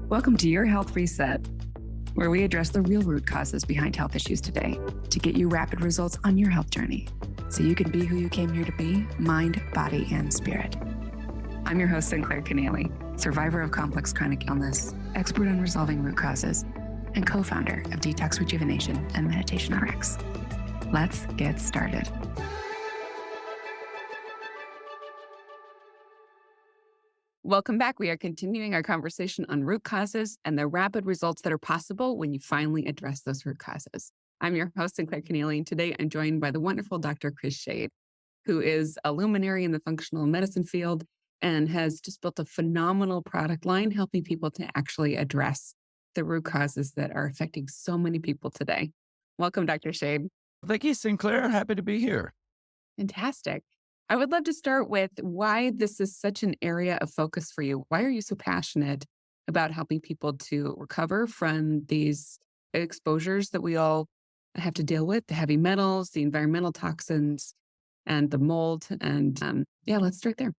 Welcome to your Health Reset, where we address the real root causes behind health issues today to get you rapid results on your health journey so you can be who you came here to be, mind, body, and spirit. I'm your host, Sinclair Kennally, survivor of complex chronic illness, expert on resolving root causes, and co-founder of Detox Rejuvenation and Meditation RX. Let's get started. Welcome back. We are continuing our conversation on root causes and the rapid results that are possible when you finally address those root causes. I'm your host, Sinclair Kennally, and today I'm joined by the wonderful Dr. Chris Shade, who is a luminary in the functional medicine field and has just built a phenomenal product line helping people to actually address the root causes that are affecting so many people today. Welcome, Dr. Shade. Thank you, Sinclair. Happy to be here. Fantastic. I would love to start with why this is such an area of focus for you. Why are you so passionate about helping people to recover from these exposures that we all have to deal with, the heavy metals, the environmental toxins, and the mold? And let's start there.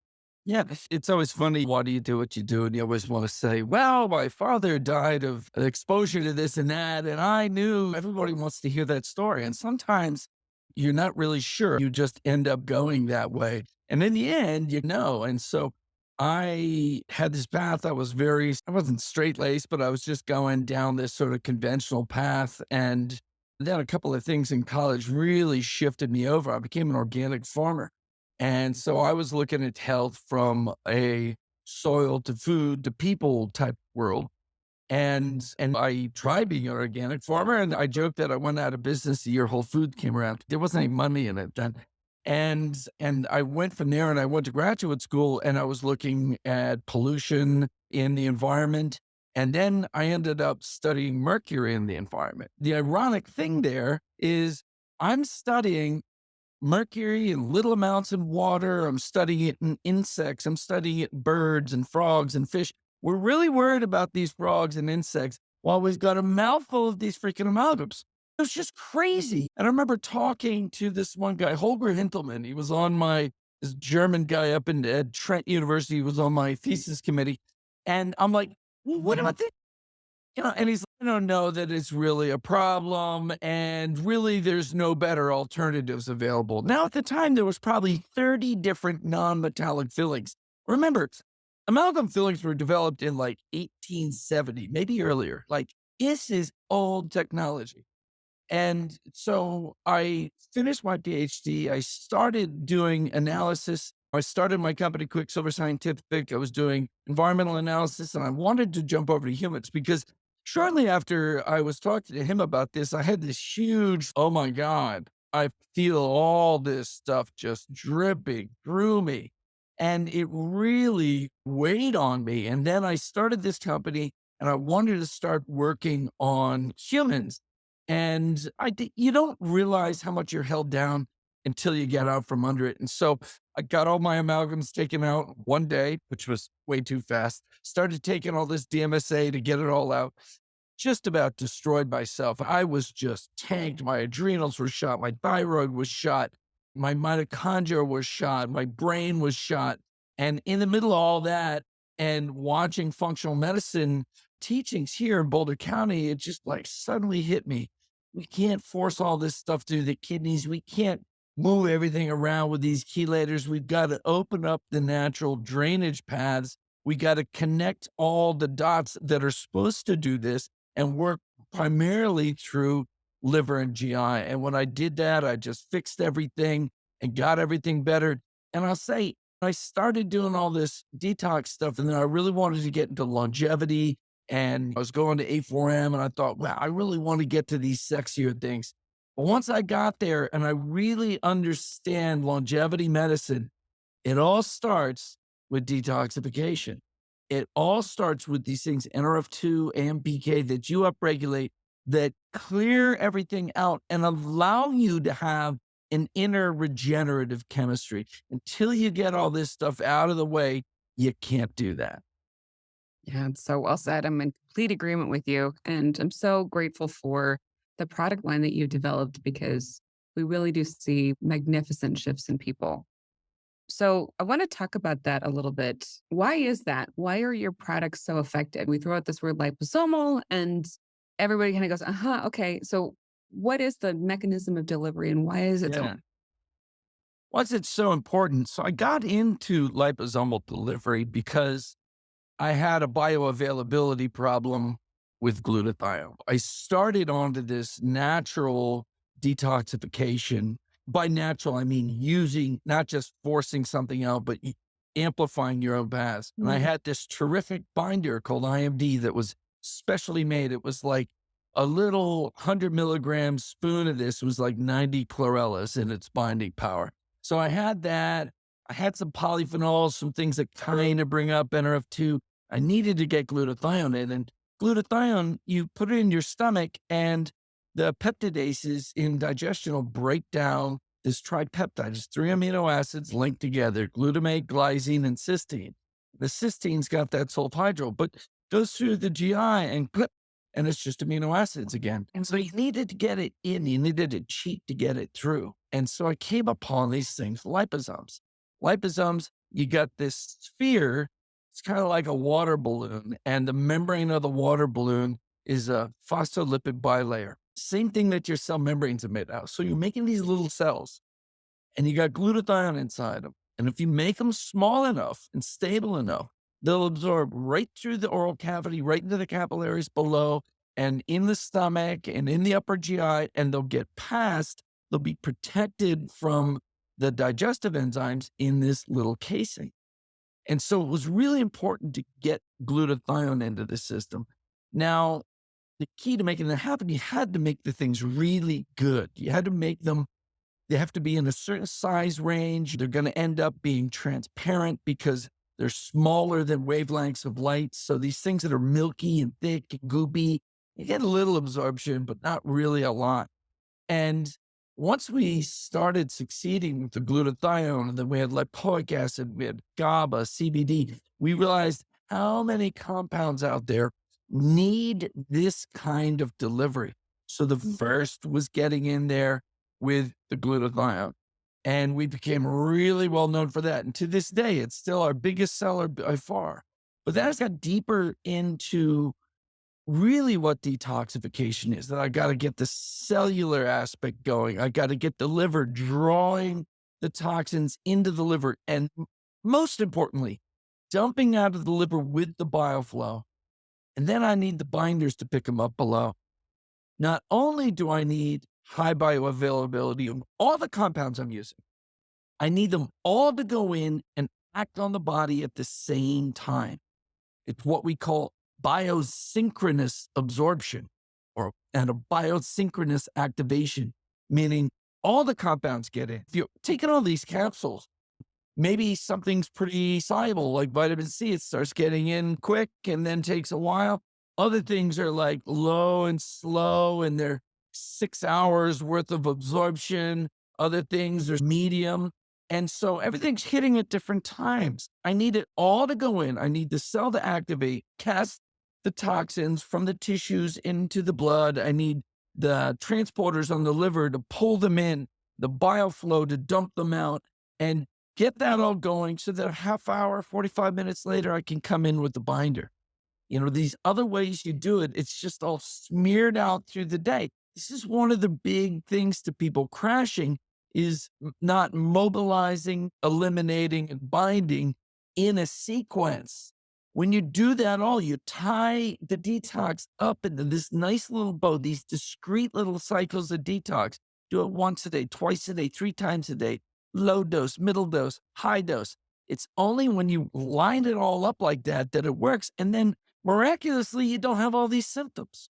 Yeah, it's always funny. Why do you do what you do? And you always want to say, well, my father died of exposure to this and that. And I knew. Everybody wants to hear that story. And sometimes you're not really sure. You just end up going that way. And in the end, you know. And so I had this path. I wasn't straight laced, but I was just going down this sort of conventional path. And then a couple of things in college really shifted me over. I became an organic farmer. And so I was looking at health from a soil to food to people type world. And I tried being an organic farmer, and I joked that I went out of business the year Whole Foods came around. There wasn't any money in it then. And I went from there and I went to graduate school, and I was looking at pollution in the environment. And then I ended up studying mercury in the environment. The ironic thing there is I'm studying mercury in little amounts in water. I'm studying it in insects. I'm studying it in birds and frogs and fish. We're really worried about these frogs and insects while we've got a mouthful of these freaking amalgams. It was just crazy. And I remember talking to this one guy, Holger Hintelmann. He was on this German guy up at Trent University. He was on my thesis committee. And I'm like, well, what about this? And he's like, I don't know that it's really a problem. And really, there's no better alternatives available. Now, at the time, there was probably 30 different non-metallic fillings. Remember, amalgam fillings were developed in like 1870, maybe earlier. Like, this is old technology. And so I finished my PhD. I started doing analysis. I started my company, Quicksilver Scientific. I was doing environmental analysis, and I wanted to jump over to humans because shortly after I was talking to him about this, I had this huge, oh my God, I feel all this stuff just dripping through me. And it really weighed on me. And then I started this company, and I wanted to start working on humans. And you don't realize how much you're held down until you get out from under it. And so I got all my amalgams taken out one day, which was way too fast. Started taking all this DMSA to get it all out. Just about destroyed myself. I was just tanked. My adrenals were shot. My thyroid was shot. My mitochondria was shot. My brain was shot. And in the middle of all that and watching functional medicine teachings here in Boulder County, it just like suddenly hit me. We can't force all this stuff through the kidneys. We can't move everything around with these chelators. We've got to open up the natural drainage paths. We got to connect all the dots that are supposed to do this and work primarily through liver and GI. And when I did that, I just fixed everything and got everything better. And I'll say, I started doing all this detox stuff, and then I really wanted to get into longevity. And I was going to A4M, and I thought, wow, I really want to get to these sexier things. But once I got there and I really understand longevity medicine, it all starts with detoxification. It all starts with these things, NRF2 and PK, that you upregulate, that clear everything out and allow you to have an inner regenerative chemistry. Until you get all this stuff out of the way, you can't do that. Yeah, it's so well said. I'm in complete agreement with you. And I'm so grateful for the product line that you developed because we really do see magnificent shifts in people. So I want to talk about that a little bit. Why is that? Why are your products so effective? We throw out this word liposomal and everybody kind of goes, uh-huh, okay. So what is the mechanism of delivery and why is it so? Yeah. Why is it so important? So I got into liposomal delivery because I had a bioavailability problem with glutathione. I started onto this natural detoxification. By natural, I mean using, not just forcing something out, but amplifying your own baths. And I Mm, had this terrific binder called IMD that was specially made. It was like a little 100 milligram spoon of this was like 90 chlorellas in its binding power. So I had that. I had some polyphenols, some things that kind of bring up NRF2. I needed to get glutathione in, and glutathione, you put it in your stomach and the peptidases in digestion will break down this tripeptide. It's 3 amino acids linked together, glutamate, glycine, and cysteine. The cysteine got that sulfhydryl, but goes through the GI and clip, and it's just amino acids again. And so you needed to get it in. You needed to cheat to get it through. And so I came upon these things, liposomes. Liposomes, you got this sphere. It's kind of like a water balloon, and the membrane of the water balloon is a phospholipid bilayer. Same thing that your cell membranes are made out of. So you're making these little cells, and you got glutathione inside them. And if you make them small enough and stable enough, they'll absorb right through the oral cavity, right into the capillaries below, and in the stomach and in the upper GI, and they'll get past. They'll be protected from the digestive enzymes in this little casing. And so it was really important to get glutathione into the system. Now, the key to making that happen, you had to make the things really good. You had to make them, they have to be in a certain size range. They're going to end up being transparent because they're smaller than wavelengths of light. So these things that are milky and thick and goopy, you get a little absorption, but not really a lot. And once we started succeeding with the glutathione, and then we had lipoic acid, we had GABA, CBD, we realized how many compounds out there need this kind of delivery. So the first was getting in there with the glutathione. And we became really well known for that. And to this day, it's still our biggest seller by far. But that has got deeper into really what detoxification is, that I got to get the cellular aspect going. I got to get the liver drawing the toxins into the liver. And most importantly, dumping out of the liver with the bioflow. And then I need the binders to pick them up below. Not only do I need high bioavailability of all the compounds I'm using, I need them all to go in and act on the body at the same time. It's what we call biosynchronous absorption and a biosynchronous activation, meaning all the compounds get in. If you're taking all these capsules, maybe something's pretty soluble, like vitamin C. It starts getting in quick and then takes a while. Other things are like low and slow, and they're 6 hours worth of absorption. Other things are medium. And so everything's hitting at different times. I need it all to go in. I need the cell to activate, cast the toxins from the tissues into the blood. I need the transporters on the liver to pull them in, the bioflow to dump them out, and get that all going so that a half hour, 45 minutes later, I can come in with the binder. You know, these other ways you do it, it's just all smeared out through the day. This is one of the big things to people crashing is not mobilizing, eliminating, and binding in a sequence. When you do that all, you tie the detox up into this nice little bow, these discrete little cycles of detox. Do it once a day, twice a day, 3 times a day, low dose, middle dose, high dose. It's only when you line it all up like that that it works. And then miraculously, you don't have all these symptoms.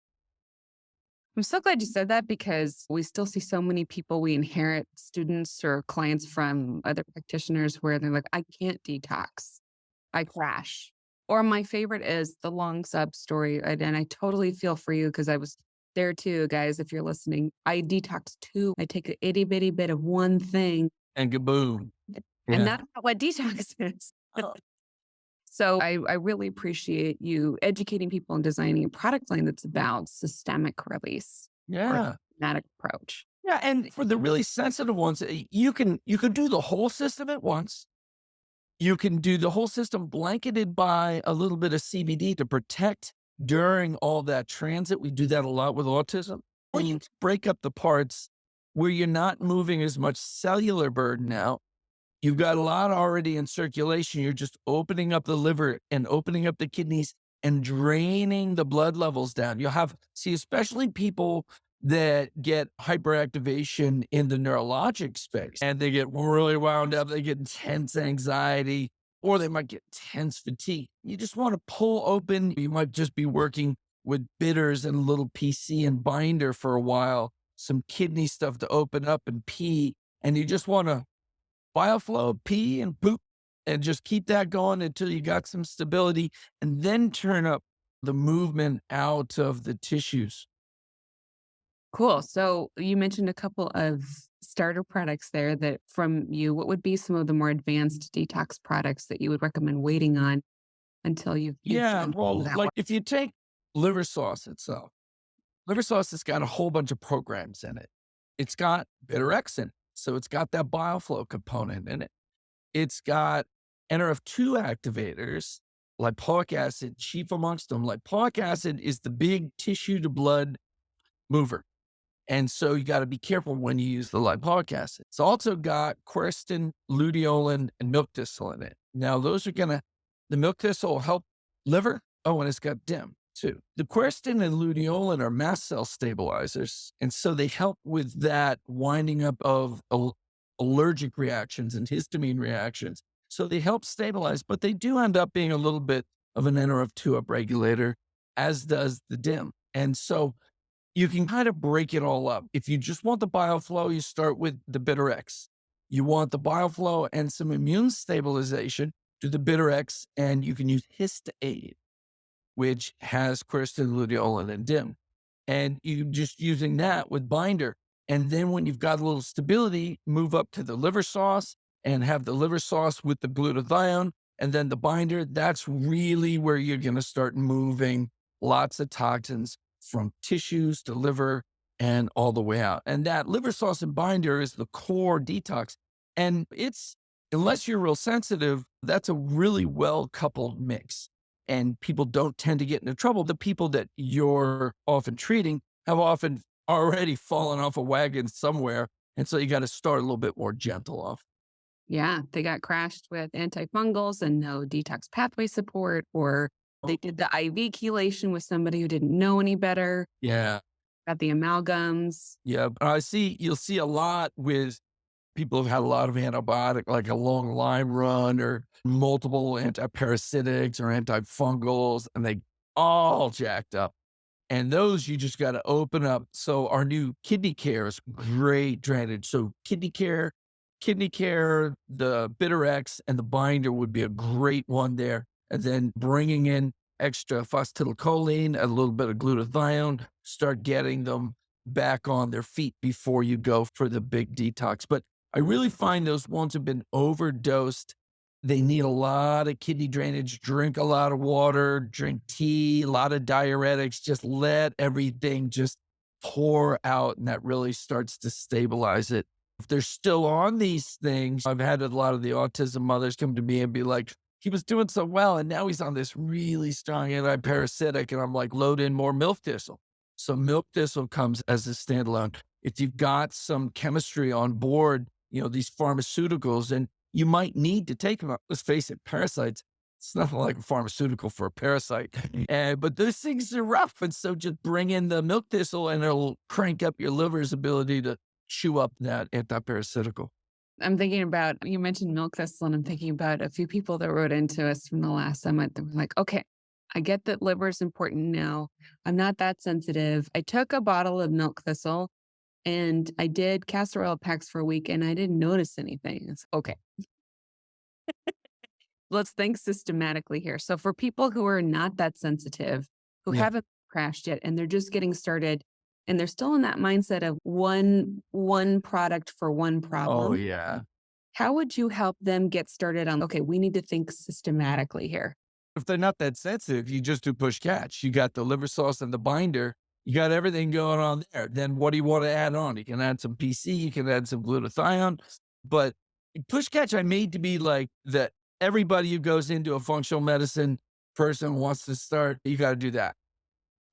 I'm so glad you said that because we still see so many people we inherit students or clients from other practitioners where they're like, I can't detox. I crash. Or my favorite is the long sub story. And I totally feel for you because I was there too, guys. If you're listening, I detox too. I take an itty bitty bit of one thing, And kaboom. and Yeah. that's not what detox is. Oh, So I really appreciate you educating people and designing a product line that's about systemic release or a yeah. systematic approach. Yeah. And for the really sensitive ones, you can do the whole system at once. You can do the whole system blanketed by a little bit of CBD to protect during all that transit. We do that a lot with autism. Or you break up the parts where you're not moving as much cellular burden out. You've got a lot already in circulation. You're just opening up the liver and opening up the kidneys and draining the blood levels down. You'll have, see, especially people that get hyperactivation in the neurologic space and they get really wound up, they get intense anxiety, or they might get intense fatigue. You just want to pull open. You might just be working with bitters and a little PC and binder for a while, some kidney stuff to open up and pee. And you just want to bioflow, pee and poop, and just keep that going until you got some stability and then turn up the movement out of the tissues. Cool. So you mentioned a couple of starter products there that from you, what would be some of the more advanced detox products that you would recommend waiting on until you've Yeah, done some of well, that like work? if you take liver sauce itself, liver sauce has got a whole bunch of programs in it. It's got bitter X in it, so it's got that bioflow component in it. It's got NRF2 activators, lipoic acid, chief amongst them. Lipoic acid is the big tissue to blood mover. And so you got to be careful when you use the lipoic acid. It's also got quercetin, luteolin, and milk thistle in it. Now, those are going to, the milk thistle will help liver. Oh, and it's got DIM too. The quercetin and luteolin are mast cell stabilizers. And so they help with that winding up of allergic reactions and histamine reactions. So they help stabilize, but they do end up being a little bit of an NRF2 upregulator, as does the DIM. And so you can kind of break it all up. If you just want the bioflow, you start with the bitter X. You want the bioflow and some immune stabilization, do the bitter X, and you can use histaid, which has quercetin, luteolin, and DIM. And you just using that with binder. And then when you've got a little stability, move up to the liver sauce and have the liver sauce with the glutathione and then the binder. That's really where you're going to start moving lots of toxins from tissues to liver and all the way out. And that liver sauce and binder is the core detox. And it's, unless you're real sensitive, that's a really well coupled mix. And people don't tend to get into trouble. The people that you're often treating have often already fallen off a wagon somewhere. And so you got to start a little bit more gentle off. Yeah, they got crashed with antifungals and no detox pathway support, or they did the IV chelation with somebody who didn't know any better, Yeah. got the amalgams. Yeah. But you'll see a lot with people who've had a lot of antibiotic, like a long Lyme run or multiple antiparasitics or antifungals, and they all jacked up. And those you just got to open up. So our new kidney care is great drainage. So kidney care, the bitter X and the binder would be a great one there. And then bringing in extra phosphatidylcholine, a little bit of glutathione, start getting them back on their feet before you go for the big detox. But I really find those ones have been overdosed. They need a lot of kidney drainage, drink a lot of water, drink tea, a lot of diuretics, just let everything just pour out. And that really starts to stabilize it. If they're still on these things, I've had a lot of the autism mothers come to me and be like, he was doing so well. And now he's on this really strong antiparasitic. And I'm like, load in more milk thistle. So milk thistle comes as a standalone. If you've got some chemistry on board, these pharmaceuticals, and you might need to take them. Let's face it, parasites, it's nothing like a pharmaceutical for a parasite. But those things are rough. And so just bring in the milk thistle and it'll crank up your liver's ability to chew up that antiparasitical. I'm thinking about, you mentioned milk thistle, and I'm thinking about a few people that wrote into us from the last summit that were like, okay, I get that liver is important now. I'm not that sensitive. I took a bottle of milk thistle and I did castor oil packs for a week and I didn't notice anything. It's okay. Let's think systematically here. So for people who are not that sensitive, who Yeah. haven't crashed yet, and they're just getting started, and they're still in that mindset of one product for one Oh, problem, yeah. how would you help them get started on, okay, we need to think systematically here? If they're not that sensitive, you just do push catch. You got the liver sauce and the binder. You got everything going on there. Then what do you want to add on? You can add some PC, you can add some glutathione, but push catch I made to be like that Everybody who goes into a functional medicine person wants to start, you got to do that.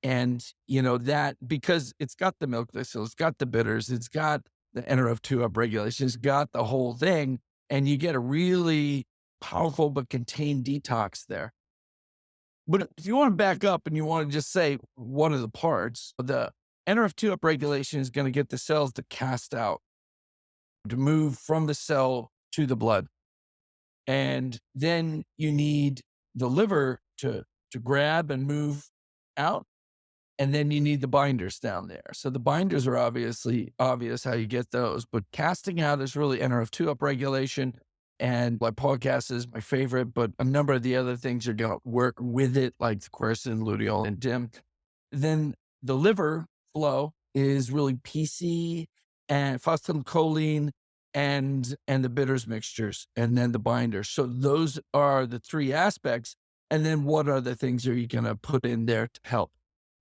And, that because it's got the milk thistle, it's got the bitters, it's got the NRF2 upregulation, it's got the whole thing. And you get a really powerful but contained detox there. But if you want to back up and you want to just say one of the parts, the NRF2 upregulation is going to get the cells to cast out, to move from the cell to the blood. And then you need the liver to grab and move out. And then you need the binders down there. So the binders are obviously obvious how you get those, but casting out is really NRF2 upregulation. And lipoic acid is my favorite, but a number of the other things are going to work with it, like the quercetin, luteolin, and DIM. Then the liver flow is really PC and phosphatidylcholine and the bitters mixtures, and then the binders. So those are the three aspects. And then what other things are you going to put in there to help?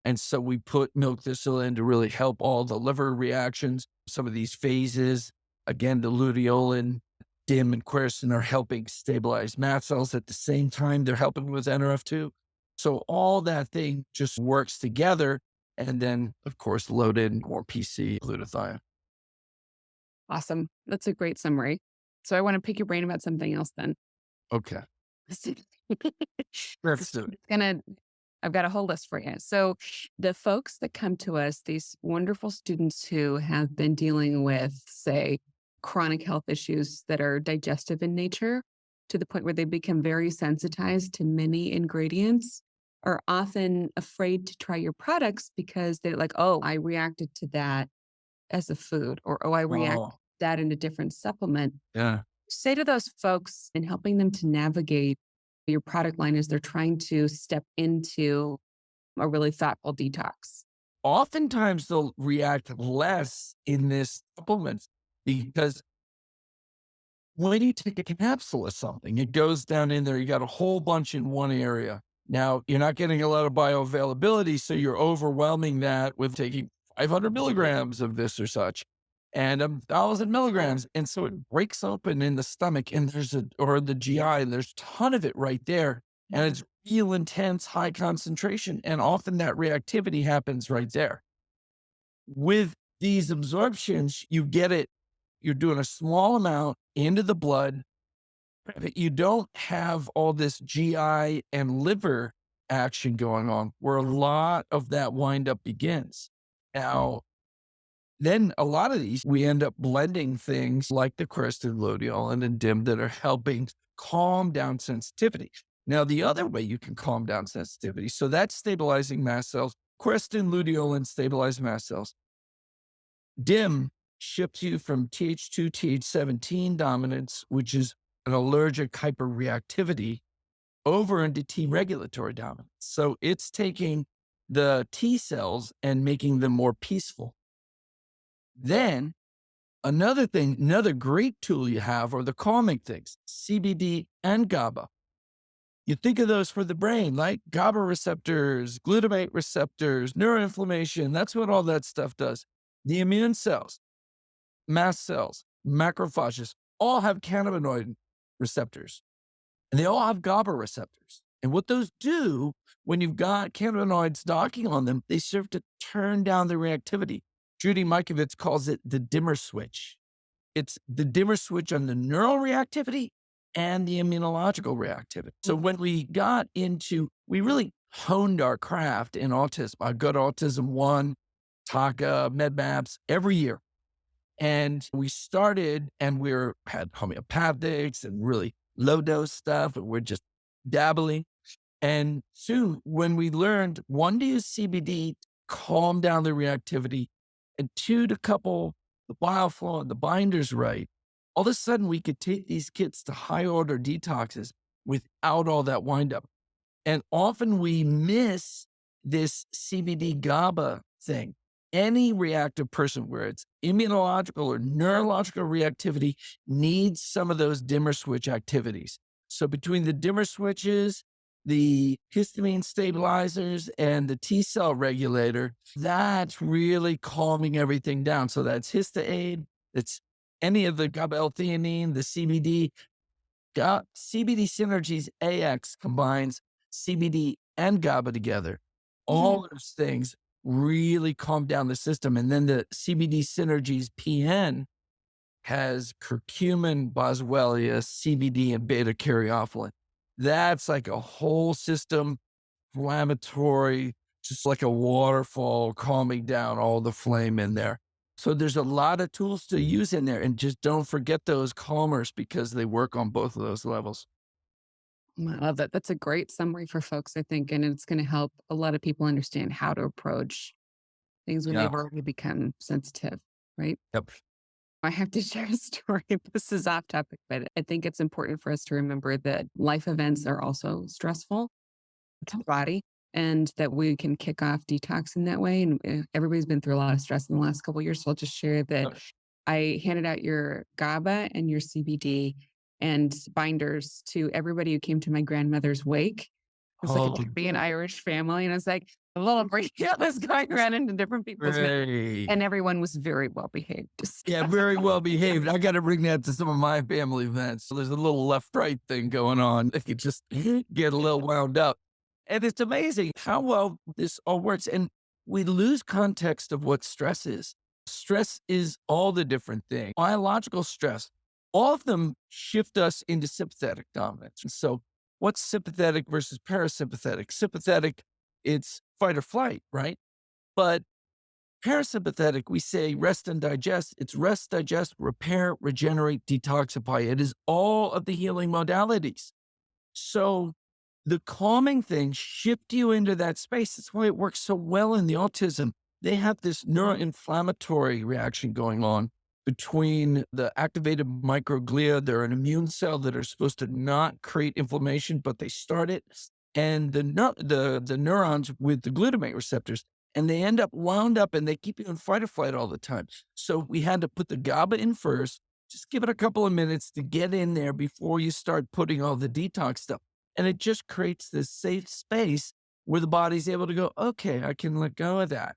And so we put milk thistle in to really help all the liver reactions, some of these phases. Again, the luteolin, DIM, and quercetin are helping stabilize mast cells. At the same time, they're helping with NRF2. So all that thing just works together. And then, of course, load in more PC, glutathione. Awesome. That's a great summary. So I want to pick your brain about something else then. Okay. Let's do it. I've got a whole list for you. So the folks that come to us, these wonderful students who have been dealing with, say, chronic health issues that are digestive in nature, to the point where they become very sensitized to many ingredients, are often afraid to try your products because they're like, oh, I reacted to that as a food, or oh, I reacted Oh, to that in a different supplement. yeah. Say to those folks in helping them to navigate your product line as they're trying to step into a really thoughtful detox. Oftentimes they'll react less in this supplement because when you take a capsule of something, it goes down in there, you got a whole bunch in one area. Now, you're not getting a lot of bioavailability, so you're overwhelming that with taking 500 milligrams of this or such and 1,000 milligrams. And so it breaks open in the stomach and or the GI, and there's a ton of it right there. And it's real intense, high concentration. And often that reactivity happens right there. With these absorptions, you get it, you're doing a small amount into the blood. But you don't have all this GI and liver action going on where a lot of that windup begins. Now, then a lot of these, we end up blending things like the quercetin, luteolin, and DIM that are helping calm down sensitivity. Now, the other way you can calm down sensitivity, so that's stabilizing mast cells. Quercetin, luteolin stabilize mast cells. DIM shifts you from Th2, Th17 dominance, which is an allergic hyperreactivity, over into T regulatory dominance. So it's taking the T cells and making them more peaceful. Then another thing, another great tool you have are the calming things, CBD and GABA. You think of those for the brain, like GABA receptors, glutamate receptors, neuroinflammation. That's what all that stuff does. The immune cells, mast cells, macrophages, all have cannabinoid receptors, and they all have GABA receptors. And what those do when you've got cannabinoids docking on them, they serve to turn down the reactivity. Judy Mikovits calls it the dimmer switch. It's the dimmer switch on the neural reactivity and the immunological reactivity. So when we got into, we really honed our craft in autism. I got Autism 1, TACA, MedMaps every year. And we started and had homeopathics and really low dose stuff. And we're just dabbling. And soon when we learned, one, to use CBD to calm down the reactivity, and two, to couple the bioflow and the binders right, all of a sudden we could take these kids to high order detoxes without all that windup. And often we miss this CBD GABA thing. Any reactive person, where it's immunological or neurological reactivity, needs some of those dimmer switch activities. So between the dimmer switches, the histamine stabilizers, and the T cell regulator, that's really calming everything down. So that's histaid, it's any of the GABA L-theanine, the CBD, CBD Synergies AX combines CBD and GABA together. Mhm. All those things really calm down the system. And then the CBD Synergies PN has curcumin, boswellia, CBD, and beta caryophyllene. That's like a whole system inflammatory, just like a waterfall, calming down all the flame in there. So there's a lot of tools to use in there, and just don't forget those calmers because they work on both of those levels. I love that. That's a great summary for folks, I think, and it's going to help a lot of people understand how to approach things when Yeah. they've already become sensitive, right? Yep. I have to share a story. This is off topic, but I think it's important for us to remember that life events are also stressful to the body and that we can kick off detox in that way. And everybody's been through a lot of stress in the last couple of years. So I'll just share that Yep. I handed out your GABA and your CBD and binders to everybody who came to my grandmother's wake. It was like a Oh, Caribbean Irish family. And I was like, a little breakout was going around into different people's houses. great. And everyone was very well behaved. Just Yeah, very well behaved. I got to bring that to some of my family events. So there's a little left-right thing going on. They could just get a little wound up. And it's amazing how well this all works. And we lose context of what stress is. Stress is all the different things. Biological stress, all of them shift us into sympathetic dominance. And so what's sympathetic versus parasympathetic? Sympathetic, it's fight or flight, right? But parasympathetic, we say rest and digest. It's rest, digest, repair, regenerate, detoxify. It is all of the healing modalities. So the calming things shift you into that space. That's why it works so well in the autism. They have this neuroinflammatory reaction going on between the activated microglia. They're an immune cell that are supposed to not create inflammation, but they start it. And the neurons with the glutamate receptors, and they end up wound up and they keep you in fight or flight all the time. So we had to put the GABA in first. Just give it a couple of minutes to get in there before you start putting all the detox stuff. And it just creates this safe space where the body's able to go, okay, I can let go of that.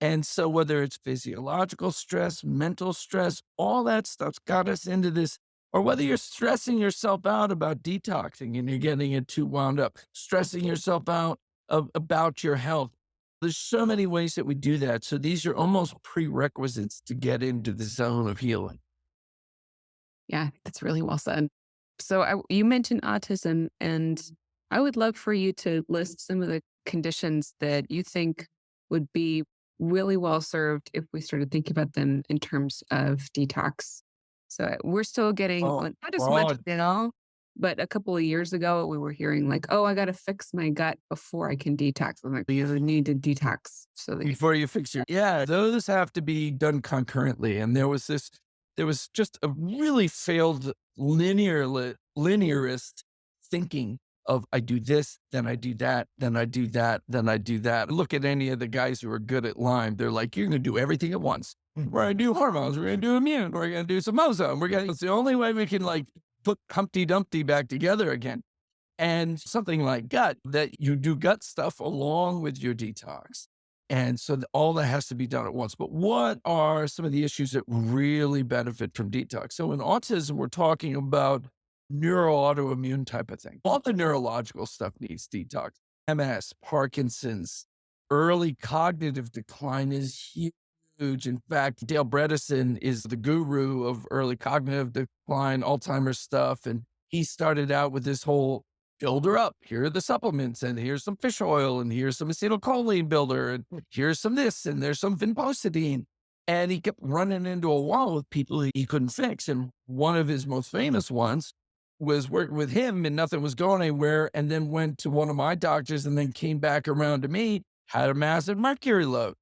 And so whether it's physiological stress, mental stress, all that stuff's got us into this, or whether you're stressing yourself out about detoxing and you're getting it too wound up, stressing yourself out about your health. There's so many ways that we do that. So these are almost prerequisites to get into the zone of healing. yeah, that's really well said. So you mentioned autism, and I would love for you to list some of the conditions that you think would be really well served if we started thinking about them in terms of detox. So we're still getting Oh, like, not as much broad. now, but a couple of years ago we were hearing like, oh, I got to fix my gut before I can detox. I'm like, you need to detox so that you. Before you fix your, yeah, those have to be done concurrently. And there was just a really failed linearist thinking of I do this, then I do that, then I do that, then I do that. Look at any of the guys who are good at Lyme. They're like, you're going to do everything at once. We're going to do hormones. We're going to do immune. We're going to do some ozone. It's the only way we can like put Humpty Dumpty back together again. And something like gut, that you do gut stuff along with your detox. And so all that has to be done at once. But what are some of the issues that really benefit from detox? So in autism, we're talking about neuro autoimmune type of thing. All the neurological stuff needs detox. MS, Parkinson's, early cognitive decline is huge. In fact, Dale Bredesen is the guru of early cognitive decline, Alzheimer's stuff. And he started out with this whole builder up. Here are the supplements, and here's some fish oil, and here's some acetylcholine builder, and here's some this, and there's some vinpocetine. And he kept running into a wall with people he couldn't fix. And one of his most famous ones was working with him, and nothing was going anywhere. And then went to one of my doctors, and then came back around to me, had a massive mercury load.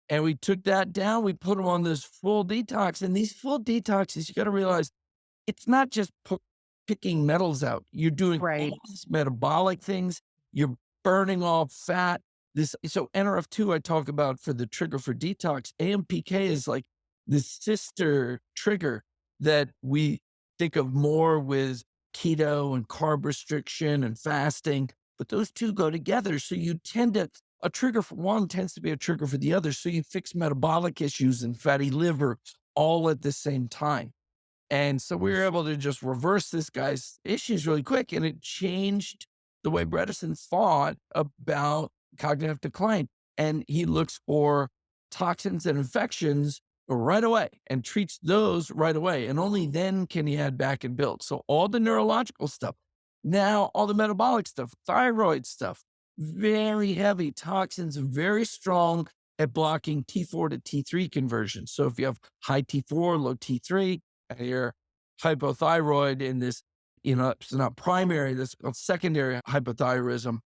And we took that down. We put him on this full detox. And these full detoxes, you got to realize, it's not just picking metals out. You're doing Right. all these metabolic things. You're burning off fat. So NRF2 I talk about for the trigger for detox. AMPK is like the sister trigger that we think of more with keto and carb restriction and fasting, but those two go together. So you tend to, a trigger for one tends to be a trigger for the other. So you fix metabolic issues and fatty liver all at the same time. And so we were able to just reverse this guy's issues really quick. And it changed the way Bredesen thought about cognitive decline. And he looks for toxins and infections right away and treats those right away. And only then can he add back and build. So all the neurological stuff, now all the metabolic stuff, thyroid stuff, very heavy toxins, very strong at blocking T4 to T3 conversion. So if you have high T4, low T3, and you're hypothyroid in this, it's not primary, this called secondary hypothyroidism,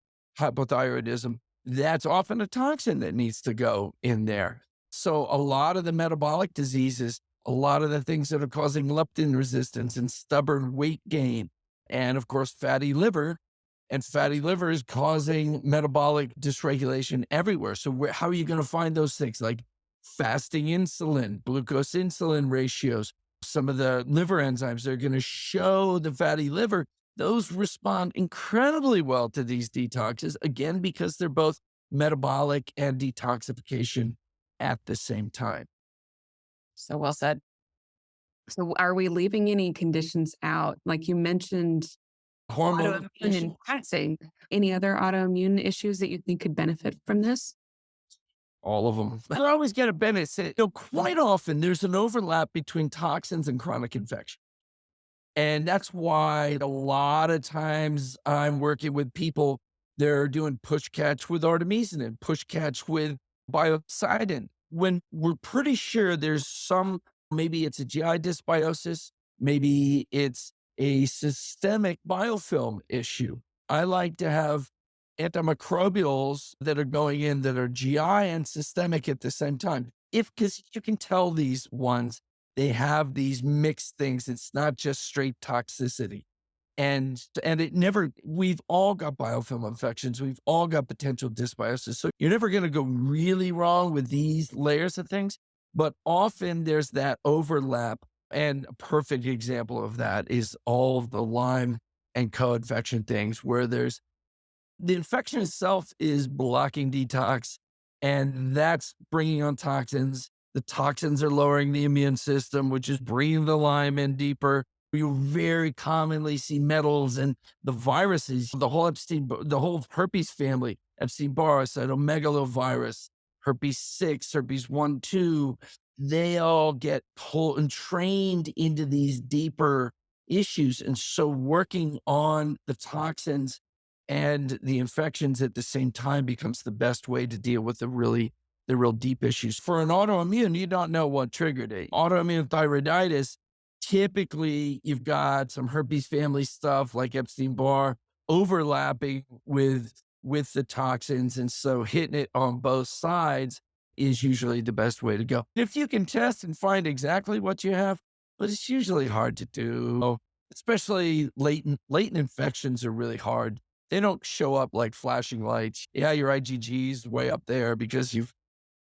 that's often a toxin that needs to go in there. So a lot of the metabolic diseases, a lot of the things that are causing leptin resistance and stubborn weight gain, and of course, fatty liver, and fatty liver is causing metabolic dysregulation everywhere. So how are you going to find those things like fasting insulin, glucose insulin ratios, some of the liver enzymes that are going to show the fatty liver? Those respond incredibly well to these detoxes, again, because they're both metabolic and detoxification at the same time. So well said. So are we leaving any conditions out? Like you mentioned Hormone autoimmune issues, in passing. Any other autoimmune issues that you think could benefit from this? all of them. I always get a benefit. Quite often there's an overlap between toxins and chronic infection. And that's why a lot of times I'm working with people, they're doing push catch with artemisinin, push catch with biocidin, when we're pretty sure there's maybe it's a GI dysbiosis, maybe it's a systemic biofilm issue. I like to have antimicrobials that are going in that are GI and systemic at the same time. Because you can tell these ones, they have these mixed things. It's not just straight toxicity. And it never, we've all got biofilm infections. We've all got potential dysbiosis. So you're never going to go really wrong with these layers of things, but often there's that overlap. And a perfect example of that is all of the Lyme and co-infection things where there's the infection itself is blocking detox, and that's bringing on toxins. The toxins are lowering the immune system, which is bringing the Lyme in deeper. You very commonly see metals and the viruses, the whole herpes family, Epstein-Barr, cytomegalovirus, herpes 6, herpes 1, 2, they all get pulled and trained into these deeper issues. And so working on the toxins and the infections at the same time becomes the best way to deal with the real deep issues. For an autoimmune, you don't know what triggered it. Autoimmune thyroiditis, typically you've got some herpes family stuff like Epstein-Barr overlapping with the toxins. And so hitting it on both sides is usually the best way to go. If you can test and find exactly what you have, but it's usually hard to do, especially latent infections are really hard. They don't show up like flashing lights. Yeah, your IgG's way up there because you've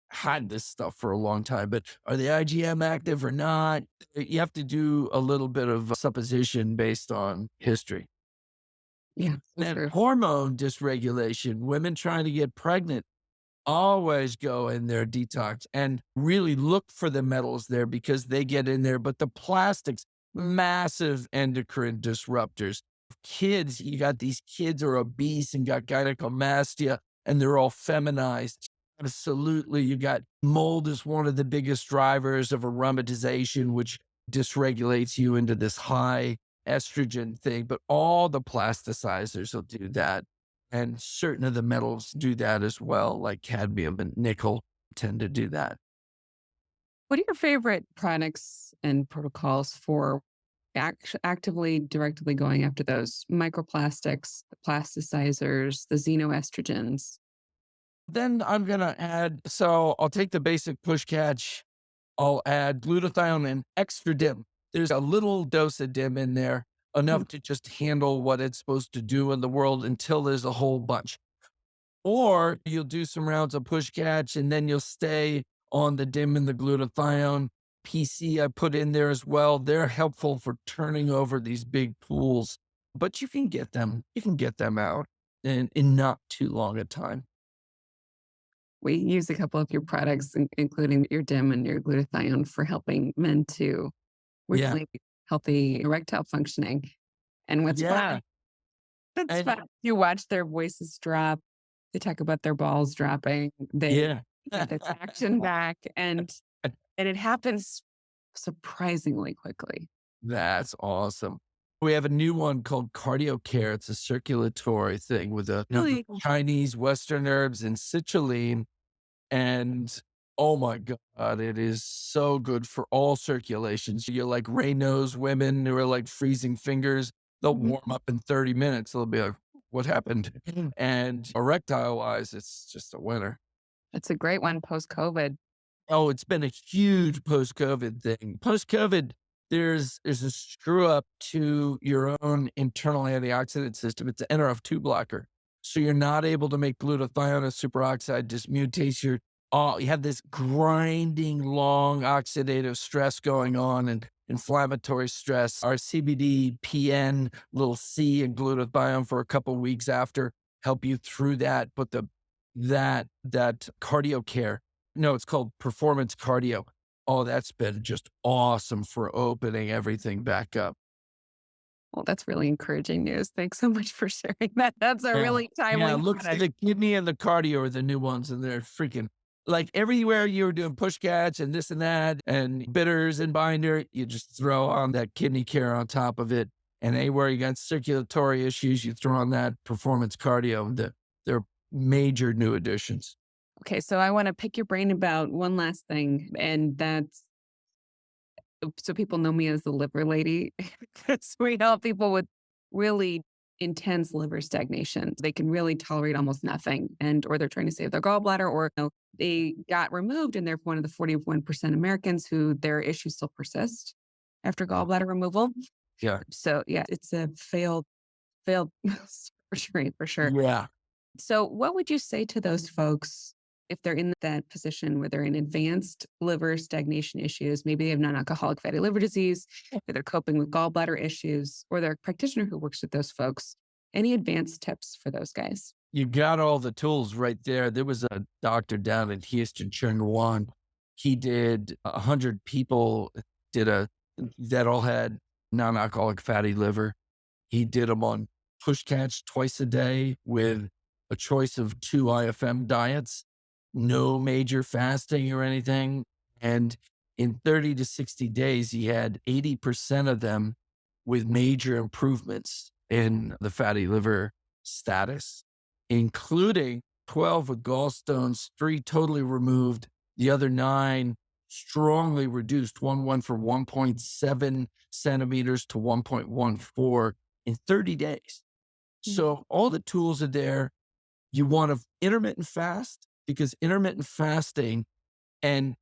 had this stuff for a long time, but are the IgM active or not? You have to do a little bit of supposition based on history. Yeah, that's And true. hormone dysregulation, women trying to get pregnant always go in their detox and really look for the metals there because they get in there. But the plastics, massive endocrine disruptors. Kids, you got these kids are obese and got gynecomastia and they're all feminized. Absolutely. You got mold is one of the biggest drivers of aromatization, which dysregulates you into this high estrogen thing. But all the plasticizers will do that. And certain of the metals do that as well, like cadmium and nickel tend to do that. What are your favorite products and protocols for actively, directly going after those microplastics, the plasticizers, the xenoestrogens? Then I'm going to add, so I'll take the basic push catch. I'll add glutathione and extra dim. There's a little dose of dim in there, enough to just handle what it's supposed to do in the world until there's a whole bunch. Or you'll do some rounds of push catch and then you'll stay on the dim and the glutathione. PC I put in there as well. They're helpful for turning over these big pools, but you can get them out in not too long a time. We use a couple of your products, including your DIM and your glutathione, for helping men too with Yeah. sleep. healthy erectile functioning. And what's Yeah. fun, it's And fun. You watch their voices drop. They talk about their balls dropping. They yeah. get this action back, and it happens surprisingly quickly. That's awesome. We have a new one called Cardio Care. It's a circulatory thing with a Really? Chinese Western herbs and citrulline. And oh my God, it is so good for all circulations. You're like Raynaud's women who are like freezing fingers. They'll Mhm. warm up in 30 minutes. They'll be like, what happened? And erectile wise, it's just a winner. That's a great one post-COVID. Oh, it's been a huge post-COVID thing. Post-COVID, there's a screw up to your own internal antioxidant system. It's an NRF2 blocker. So you're not able to make glutathione superoxide, just mutates your you have this grinding long oxidative stress going on and inflammatory stress. Our CBD, PN, little C and glutathione for a couple weeks after help you through that. But that cardio care, no, it's called performance cardio. Oh, that's been just awesome for opening everything back up. Well, that's really encouraging news. Thanks so much for sharing that. That's a Yeah. really Yeah, timely look for product. the kidney and the cardio are the new ones, and they're freaking like everywhere you were doing push catch and this and that and bitters and binder, you just throw on that kidney care on top of it. And anywhere you got circulatory issues, you throw on that performance cardio. They're major new additions. Okay, so I want to pick your brain about one last thing, and that's so people know me as the liver lady because we help people with really intense liver stagnation. They can really tolerate almost nothing, and or they're trying to save their gallbladder, or they got removed, and they're one of the 41% Americans who their issues still persist after gallbladder removal. Yeah. So yeah, it's a failed surgery for sure. Yeah. So, what would you say to those folks if they're in that position where they're in advanced liver stagnation issues? Maybe they have non alcoholic fatty liver disease, or they're coping with gallbladder issues, or they're a practitioner who works with those folks. Any advanced tips for those guys? You got all the tools right there. There was a doctor down in Houston, Chung Wan. He did 100 people that all had non-alcoholic fatty liver. He did them on push catch twice a day with a choice of 2 IFM diets, no major fasting or anything. And in 30 to 60 days, he had 80% of them with major improvements in the fatty liver status, including 12 with gallstones, 3 totally removed, the other 9 strongly reduced. One went from 1.7 centimeters to 1.14 in 30 days. Mm. So all the tools are there. You want to intermittent fast because intermittent fasting and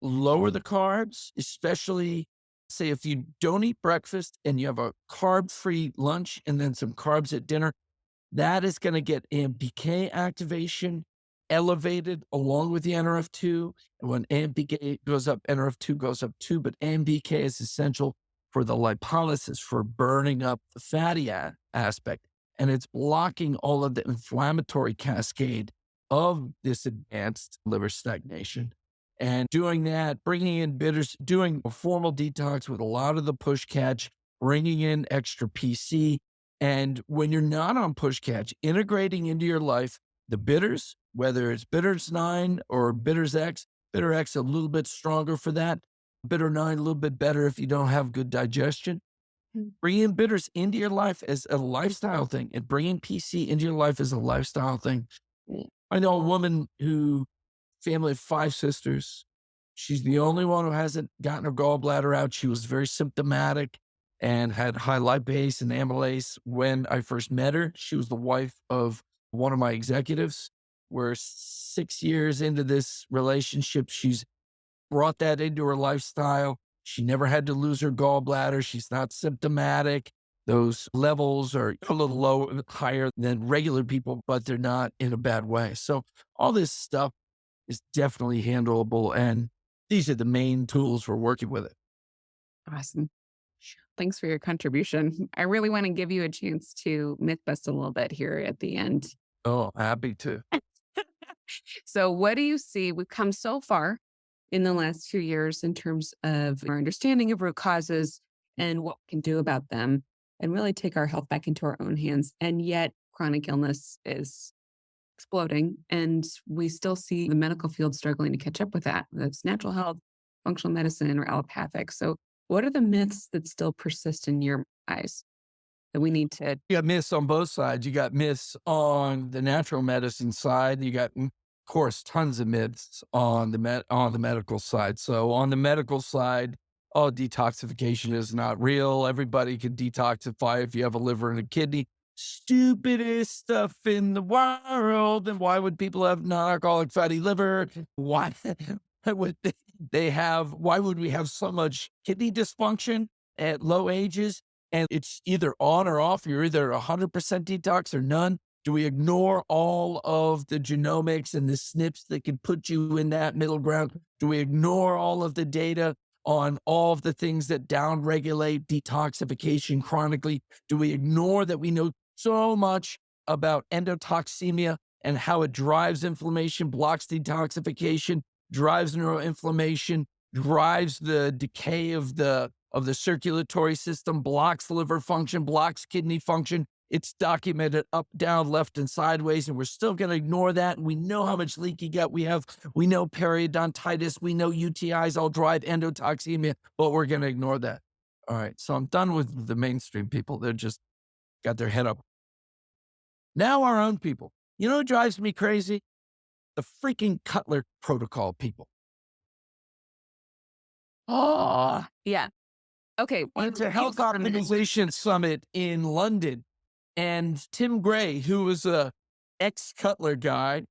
lower the carbs, especially say if you don't eat breakfast and you have a carb-free lunch and then some carbs at dinner, that is going to get AMPK activation elevated along with the NRF2. And when AMPK goes up, NRF2 goes up too. But AMPK is essential for the lipolysis, for burning up the fatty aspect. And it's blocking all of the inflammatory cascade of this advanced liver stagnation. And doing that, bringing in bitters, doing a formal detox with a lot of the push catch, bringing in extra PC, and when you're not on push catch, integrating into your life the bitters, whether it's bitters 9 or bitters X, bitter X a little bit stronger for that, bitter 9 a little bit better if you don't have good digestion. Mm. Bringing bitters into your life as a lifestyle thing and bringing PC into your life as a lifestyle thing. I know a woman who, family of 5 sisters, she's the only one who hasn't gotten her gallbladder out. She was very symptomatic and had high lipase and amylase when I first met her. She was the wife of one of my executives. We're 6 years into this relationship. She's brought that into her lifestyle. She never had to lose her gallbladder. She's not symptomatic. Those levels are a little low, higher than regular people, but they're not in a bad way. So all this stuff is definitely handleable. And these are the main tools for working with it. Awesome. Thanks for your contribution. I really want to give you a chance to myth bust a little bit here at the end. Oh, happy to. So, what do you see? We've come so far in the last few years in terms of our understanding of root causes and what we can do about them and really take our health back into our own hands. And yet, chronic illness is exploding, and we still see the medical field struggling to catch up with that. That's natural health, functional medicine, or allopathic. So, what are the myths that still persist in your eyes that we need to? You got myths on both sides. You got myths on the natural medicine side. You got, of course, tons of myths on the medical side. So on the medical side, oh, detoxification is not real. Everybody can detoxify if you have a liver and a kidney. Stupidest stuff in the world. And why would people have non-alcoholic fatty liver? Why would why would we have so much kidney dysfunction at low ages? And it's either on or off. You're either 100% detox or none. Do we ignore all of the genomics and the SNPs that can put you in that middle ground? Do we ignore all of the data on all of the things that downregulate detoxification chronically? Do we ignore that we know so much about endotoxemia and how it drives inflammation, blocks detoxification, drives neuroinflammation, drives the decay of the circulatory system, blocks liver function, blocks kidney function. It's documented up, down, left, and sideways, and we're still going to ignore that. And we know how much leaky gut we have. We know periodontitis. We know UTIs all drive endotoxemia, but we're going to ignore that. All right, so I'm done with the mainstream people. They're just got their head up. Now our own people. You know what drives me crazy? The freaking Cutler protocol people. Oh, Yeah. Okay. went to Health Organization Summit in London, and Tim Gray, who was a ex-Cutler guy,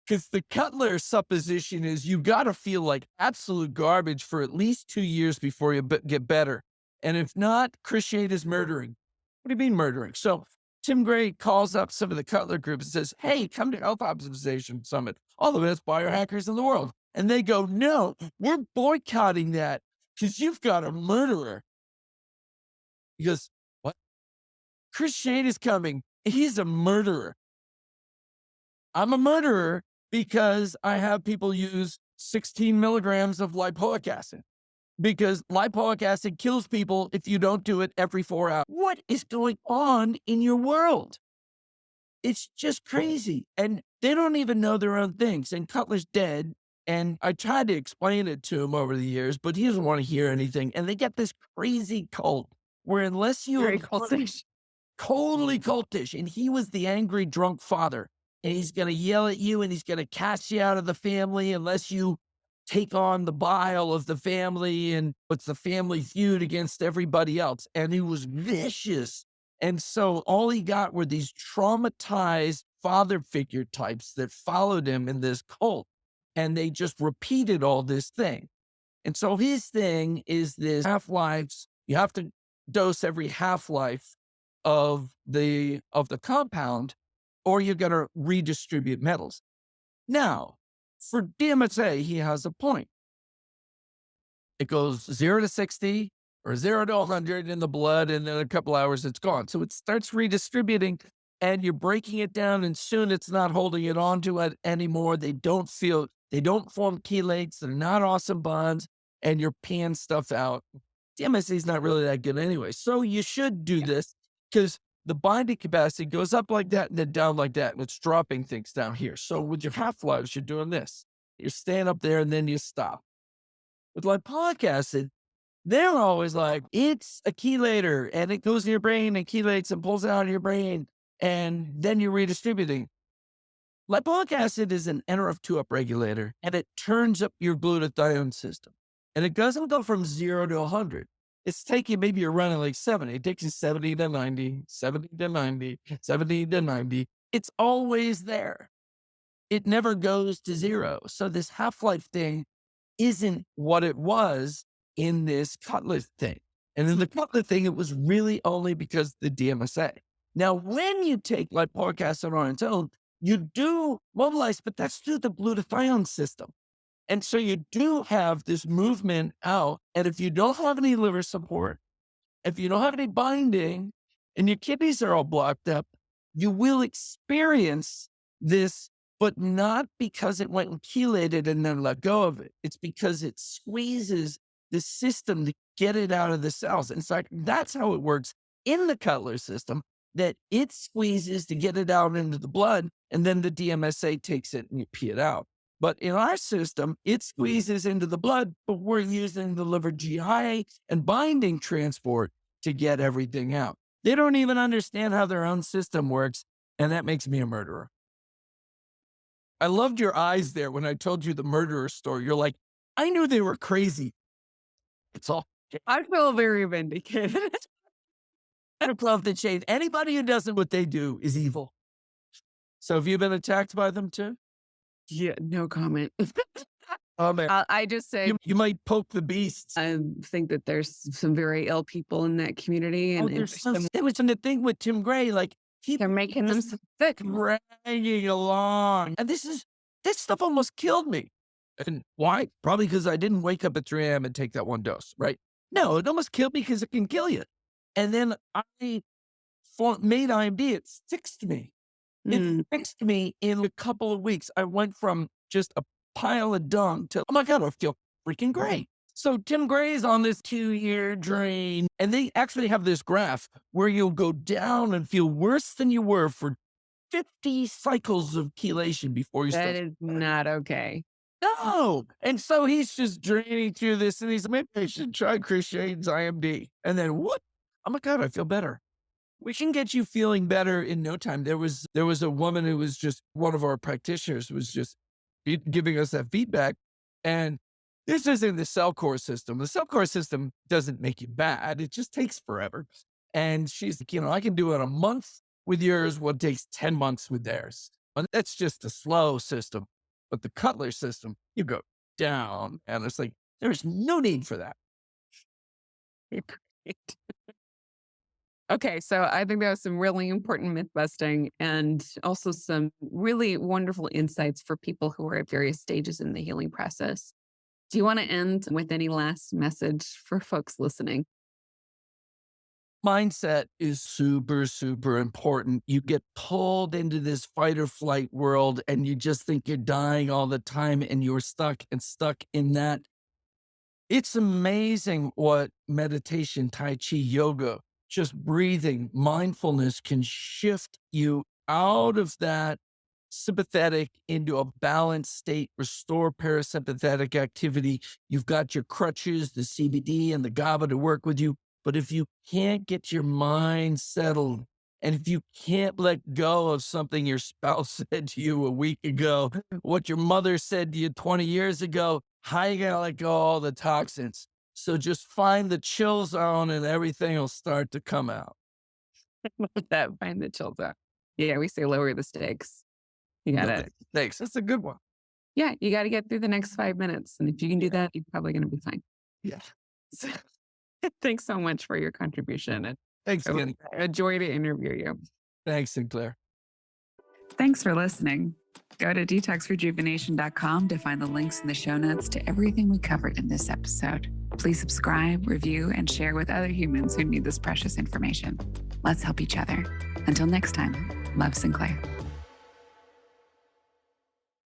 because the Cutler supposition is you got to feel like absolute garbage for at least 2 years before you get better. And if not, Chris Shade is murdering. What do you mean murdering? So Tim Gray calls up some of the Cutler groups and says, hey, come to Health Optimization Summit, all the best biohackers in the world. And they go, no, we're boycotting that because you've got a murderer. He goes, what? Chris Shane is coming. He's a murderer. I'm a murderer because I have people use 16 milligrams of lipoic acid, because lipoic acid kills people if you don't do it every 4 hours. What is going on in your world? It's just crazy. And they don't even know their own things. And Cutler's dead. And I tried to explain it to him over the years, but he doesn't want to hear anything. And they get this crazy cult where unless you Very are cultish. totally cultish, and he was the angry drunk father, and he's going to yell at you and he's going to cast you out of the family unless you take on the bile of the family, and it's the family feud against everybody else. And he was vicious. And so all he got were these traumatized father figure types that followed him in this cult. And they just repeated all this thing. And so his thing is this half-lives. You have to dose every half-life of the compound, or you're going to redistribute metals. Now, for DMSA, he has a point. It goes 0 to 60 or 0 to 100 in the blood, and in a couple hours, it's gone. So it starts redistributing, and you're breaking it down, and soon it's not holding it onto it anymore. They don't form chelates. They're not awesome bonds, and you're peeing stuff out. DMSA is not really that good anyway. So you should do this, because the binding capacity goes up like that and then down like that, and it's dropping things down here. So with your half-lives, you're doing this. You're staying up there, and then you stop. With lipoic acid, they're always like, it's a chelator, and it goes in your brain and chelates and pulls it out of your brain, and then you're redistributing. Lipoic acid is an NRF2 upregulator, and it turns up your glutathione system. And it doesn't go from 0 to 100. It's taking, maybe you're running like 70. It takes you 70 to 90, 70 to 90, 70 to 90. It's always there. It never goes to 0. So this half-life thing isn't what it was in this Cutler thing. And in the Cutler thing, it was really only because the DMSA. Now, when you take lipoic acid on its own, you do mobilize, but that's through the glutathione system. And so you do have this movement out. And if you don't have any liver support, if you don't have any binding, and your kidneys are all blocked up, you will experience this but not because it went and chelated and then let go of it. It's because it squeezes the system to get it out of the cells. In fact, that's how it works in the Cutler system, that it squeezes to get it out into the blood, and then the DMSA takes it and you pee it out. But in our system, it squeezes into the blood, but we're using the liver GI and binding transport to get everything out. They don't even understand how their own system works, and that makes me a murderer. I loved your eyes there when I told you the murderer story. You're like, I knew they were crazy. It's all. I feel very vindicated. I love the change. Anybody who doesn't what they do is evil. So have you been attacked by them too? Yeah, no comment. Oh man, I just say you might poke the beasts. I think that there's some very ill people in that community, and There was the thing with Tim Gray, like they're making them sick. dragging along, and this stuff almost killed me. And why? Probably because I didn't wake up at 3 a.m. and take that one dose, right? No, it almost killed me because it can kill you. And then I made IMD. It fixed me. It fixed me in a couple of weeks. I went from just a pile of dung to, oh my God, I feel freaking great. So Tim Gray's on this 2-year drain, and they actually have this graph where you'll go down and feel worse than you were for 50 cycles of chelation before you start. That is not okay. No. And so he's just draining through this, and he's like, maybe I should try Chris Shane's IMD. And then what? Oh my God, I feel better. We can get you feeling better in no time. There was a woman who was just one of our practitioners who was just giving us that feedback. And this isn't the cell core system. The cell core system doesn't make you bad. It just takes forever. And she's like, I can do it a month with yours, what takes 10 months with theirs. And that's just a slow system. But the Cutler system, you go down. And it's like, there's no need for that. Okay, so I think that was some really important myth busting and also some really wonderful insights for people who are at various stages in the healing process. Do you want to end with any last message for folks listening? Mindset is super, super important. You get pulled into this fight or flight world and you just think you're dying all the time and you're stuck in that. It's amazing what meditation, Tai Chi, yoga, just breathing, mindfulness can shift you out of that sympathetic into a balanced state, restore parasympathetic activity. You've got your crutches, the CBD and the GABA to work with you. But if you can't get your mind settled, and if you can't let go of something your spouse said to you a week ago, what your mother said to you 20 years ago, how you gonna let go of all the toxins? So just find the chill zone and everything will start to come out. That find the chill zone. Yeah, we say lower the stakes. You got it. Thanks. That's a good one. Yeah, you got to get through the next 5 minutes. And if you can do that, you're probably going to be fine. Yeah. So, thanks so much for your contribution. And Thanks it was again. a joy to interview you. Thanks, Sinclair. Thanks for listening. Go to detoxrejuvenation.com to find the links in the show notes to everything we covered in this episode. Please subscribe, review, and share with other humans who need this precious information. Let's help each other. Until next time, love, Sinclair.